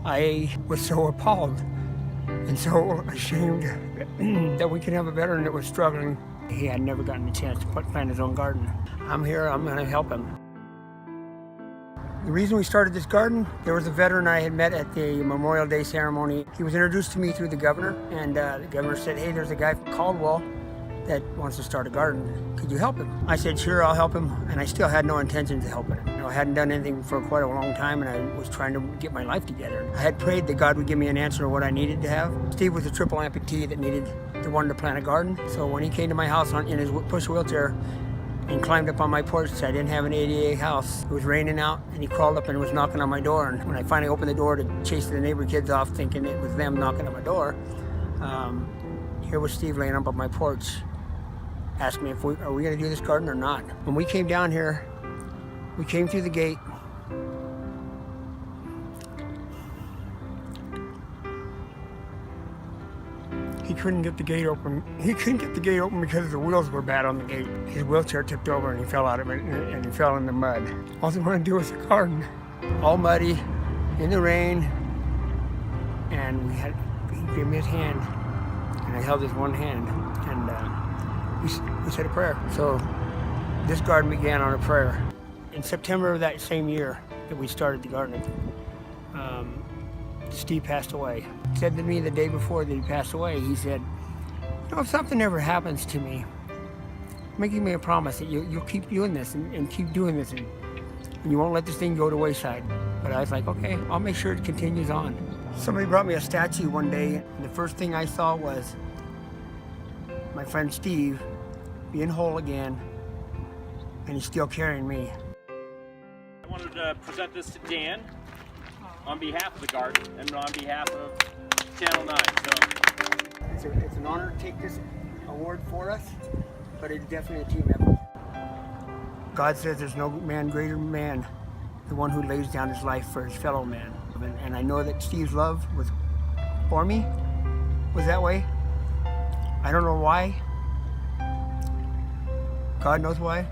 I was so appalled and so ashamed that we could have a veteran that was struggling. He had never gotten a chance to plant his own garden. I'm here, I'm gonna help him. The reason we started this garden, there was a veteran I had met at the Memorial Day ceremony. He was introduced to me through the governor, and the governor said, hey, there's a guy from Caldwell that wants to start a garden. Could you help him? I said, sure, I'll help him, and I still had no intentions of helping him. I hadn't done anything for quite a long time, and I was trying to get my life together. I had prayed that God would give me an answer of what I needed to have. Steve was a triple amputee that wanted to plant a garden, so when he came to my house in his push wheelchair, and climbed up on my porch. I didn't have an ADA house. It was raining out, and he crawled up and was knocking on my door. And when I finally opened the door to chase the neighbor kids off, thinking it was them knocking on my door, here was Steve laying up on my porch, asking me if are we going to do this garden or not. When we came down here, we came through the gate. He couldn't get the gate open. He couldn't get the gate open because the wheels were bad on the gate. His wheelchair tipped over and he fell out of it and he fell in the mud. All he wanted to do was a garden, all muddy, in the rain. And he gave me his hand, and I held his one hand, and we said a prayer. So this garden began on a prayer. In September of that same year that we started the garden, Steve passed away. He said to me the day before that he passed away, he said, you know, if something ever happens to me, making me a promise that you'll keep doing this and keep doing this and you won't let this thing go to wayside. But I was like, okay, I'll make sure it continues on. Somebody brought me a statue one day, and the first thing I saw was my friend Steve being whole again, and he's still carrying me. I wanted to present this to Dan on behalf of the garden and on behalf of Channel 9. So it's an honor to take this award for us, but it's definitely a team effort. God says there's no man greater than man, the one who lays down his life for his fellow man. And I know that Steve's love for me was that way. I don't know why. God knows why.